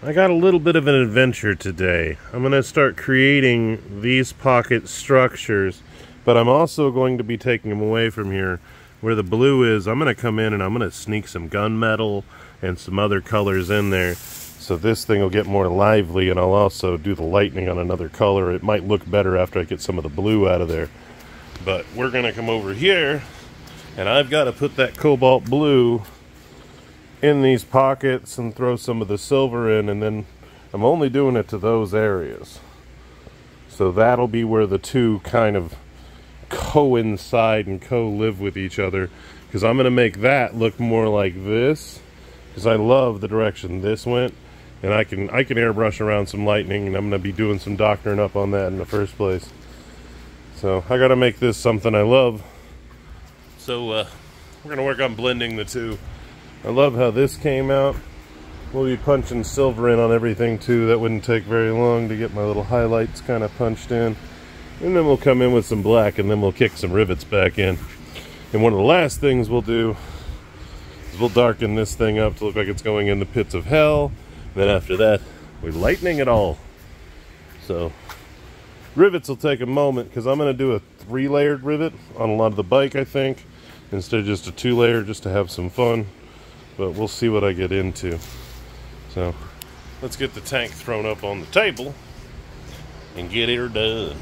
I got a little bit of an adventure today. I'm going to start creating these pocket structures, but I'm also going to be taking them away from here. Where the blue is, I'm going to come in and I'm going to sneak some gunmetal and some other colors in there. So this thing will get more lively, and I'll also do the lightning on another color. It might look better after I get some of the blue out of there. But we're going to come over here, and I've got to put that cobalt blue in these pockets and throw some of the silver in, and then I'm only doing it to those areas. So that'll be where the two kind of coincide and co-live with each other, because I'm going to make that look more like this, because I love the direction this went, and I can airbrush around some lightning, and I'm going to be doing some doctoring up on that in the first place. So I got to make this something I love. So we're going to work on blending the two. I love how this came out. We'll be punching silver in on everything too. That wouldn't take very long to get my little highlights kind of punched in. And then we'll come in with some black, and then we'll kick some rivets back in. And one of the last things we'll do is we'll darken this thing up to look like it's going in the pits of hell. Then after that, we're lightening it all. So rivets will take a moment, because I'm going to do a 3-layered rivet on a lot of the bike, I think, instead of just a 2-layer, just to have some fun. But we'll see what I get into. So let's get the tank thrown up on the table and get her done.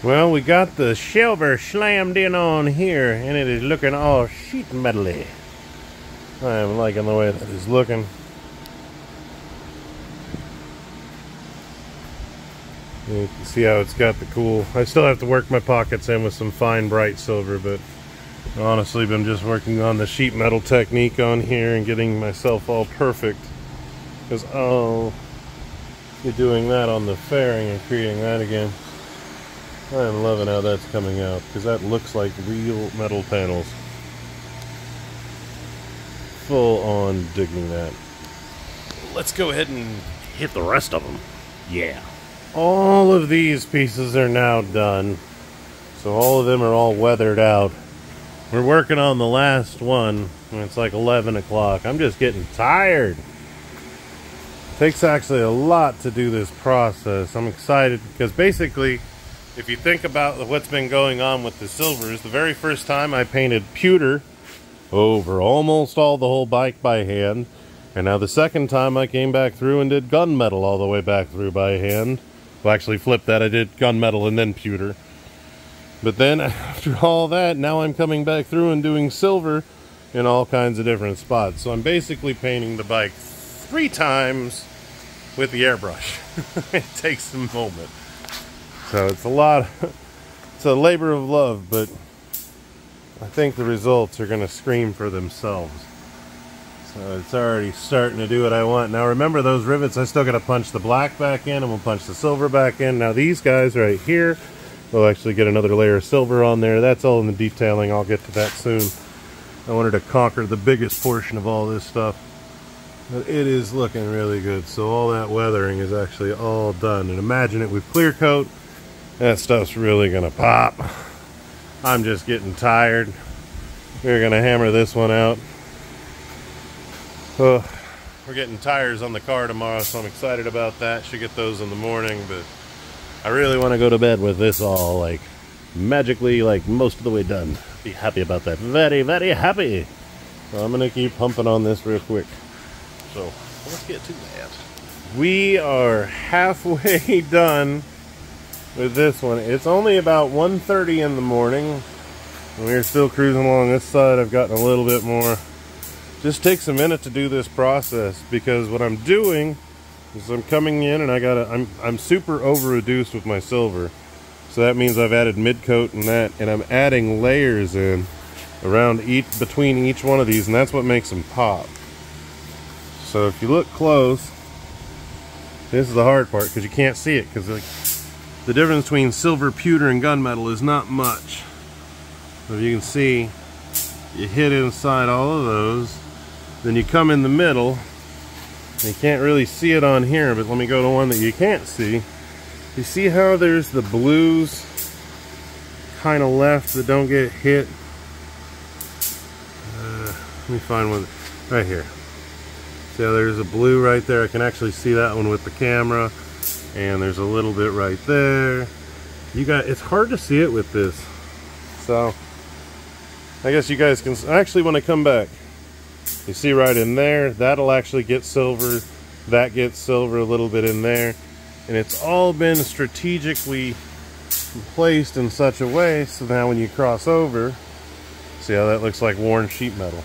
Well, we got the silver slammed in on here, and it is looking all sheet metally. I am liking the way that is looking. You can see how it's got the cool. I still have to work my pockets in with some fine bright silver, but honestly been just working on the sheet metal technique on here and getting myself all perfect, because you're doing that on the fairing and creating that again. I am loving how that's coming out, because that looks like real metal panels. Full on digging that. Let's go ahead and hit the rest of them. Yeah. All of these pieces are now done, so all of them are all weathered out. We're working on the last one, and it's like 11 o'clock. I'm just getting tired. It takes actually a lot to do this process. I'm excited, because basically, if you think about what's been going on with the silvers, the very first time I painted pewter over almost all the whole bike by hand, and now the second time I came back through and did gunmetal all the way back through by hand. Well, actually flipped that. I did gunmetal and then pewter. But then, after all that, now I'm coming back through and doing silver in all kinds of different spots. So I'm basically painting the bike 3 times with the airbrush. It takes a moment. So it's a lot. It's a labor of love, but I think the results are going to scream for themselves. So it's already starting to do what I want. Now remember, those rivets, I still got to punch the black back in, and we'll punch the silver back in. Now these guys right here, we'll actually get another layer of silver on there. That's all in the detailing. I'll get to that soon. I wanted to conquer the biggest portion of all this stuff. But it is looking really good. So all that weathering is actually all done. And imagine it with clear coat. That stuff's really going to pop. I'm just getting tired. We're going to hammer this one out. We're getting tires on the car tomorrow, so I'm excited about that. Should get those in the morning, but I really want to go to bed with this all, like, magically, like, most of the way done. Be happy about that. Very, very happy. So I'm going to keep pumping on this real quick. So, let's get to that. We are halfway done with this one. It's only about 1:30 in the morning. And we're still cruising along this side. I've gotten a little bit more. Just takes a minute to do this process, because what I'm doing is I'm coming in and I'm super over reduced with my silver. So that means I've added mid coat and that, and I'm adding layers in around between each one of these, and that's what makes them pop. So if you look close, this is the hard part, because you can't see it, because the difference between silver, pewter, and gunmetal is not much. So if you can see, you hit inside all of those, then you come in the middle. You can't really see it on here, but let me go to one that you can't see. You see how there's the blues kind of left that don't get hit? Let me find one right here. See how there's a blue right there? I can actually see that one with the camera. And there's a little bit right there. It's hard to see it with this. So, I guess you guys can, actually when I come back, you see right in there, that'll actually get silver. That gets silver a little bit in there. And it's all been strategically placed in such a way so now when you cross over, see how that looks like worn sheet metal.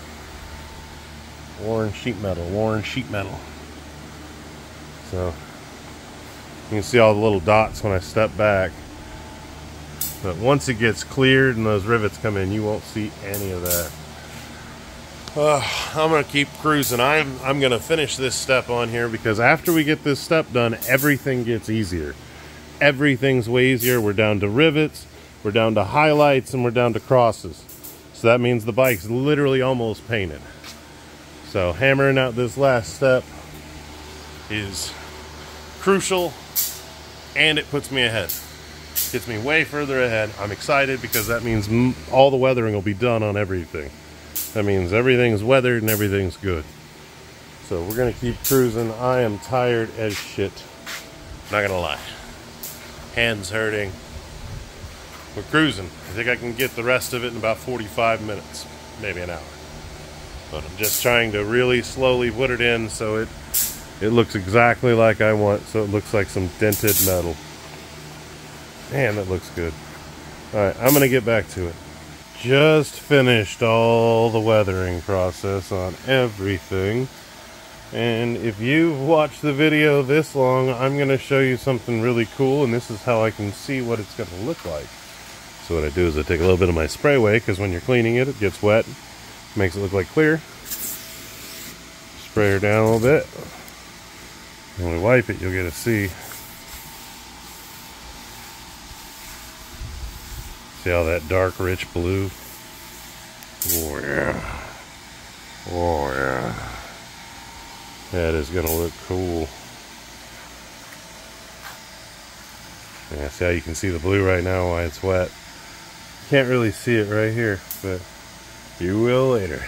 Worn sheet metal, worn sheet metal. So, you can see all the little dots when I step back. But once it gets cleared and those rivets come in, you won't see any of that. I'm going to keep cruising. I'm going to finish this step on here because after we get this step done, everything gets easier. Everything's way easier. We're down to rivets, we're down to highlights, and we're down to crosses. So that means the bike's literally almost painted. So hammering out this last step is crucial, and it puts me ahead. Gets me way further ahead. I'm excited because that means all the weathering will be done on everything. That means everything's weathered and everything's good. So we're gonna keep cruising. I am tired as shit. Not gonna lie. Hands hurting. We're cruising. I think I can get the rest of it in about 45 minutes, maybe an hour. But I'm just trying to really slowly put it in so it looks exactly like I want, so it looks like some dented metal. Man, that looks good. Alright, I'm gonna get back to it. Just finished all the weathering process on everything. And if you've watched the video this long, I'm gonna show you something really cool, and this is how I can see what it's gonna look like. So what I do is I take a little bit of my spray away, because when you're cleaning it, it gets wet. Makes it look like clear. Spray her down a little bit. And when we wipe it, you'll get to see. See all that dark, rich blue? Oh yeah. Oh yeah. That is gonna look cool. Yeah, see how you can see the blue right now while it's wet. Can't really see it right here, but you will later.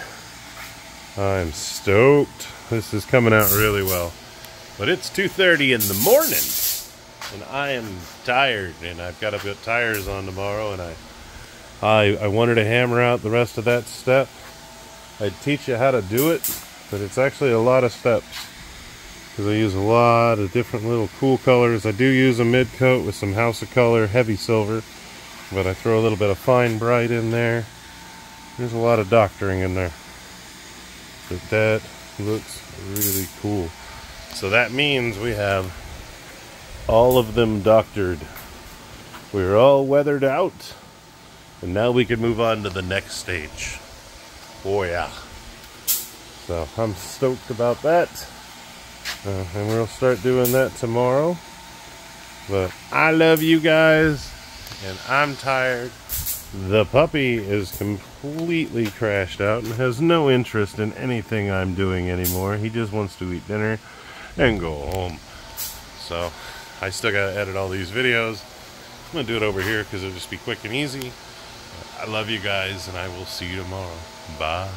I'm stoked. This is coming out really well. But it's 2:30 in the morning, and I am tired, and I've got to put tires on tomorrow, and I wanted to hammer out the rest of that step. I'd teach you how to do it, but it's actually a lot of steps, because I use a lot of different little cool colors. I do use a mid coat with some House of Color heavy silver, but I throw a little bit of fine bright in there. There's a lot of doctoring in there, but that looks really cool. So that means we have all of them doctored. We're all weathered out, and now we can move on to the next stage. Oh yeah. So I'm stoked about that, and we'll start doing that tomorrow. But I love you guys, and I'm tired. The puppy is completely crashed out and has no interest in anything I'm doing anymore. He just wants to eat dinner and go home. So I still gotta edit all these videos. I'm gonna do it over here because it'll just be quick and easy. I love you guys, and I will see you tomorrow. Bye.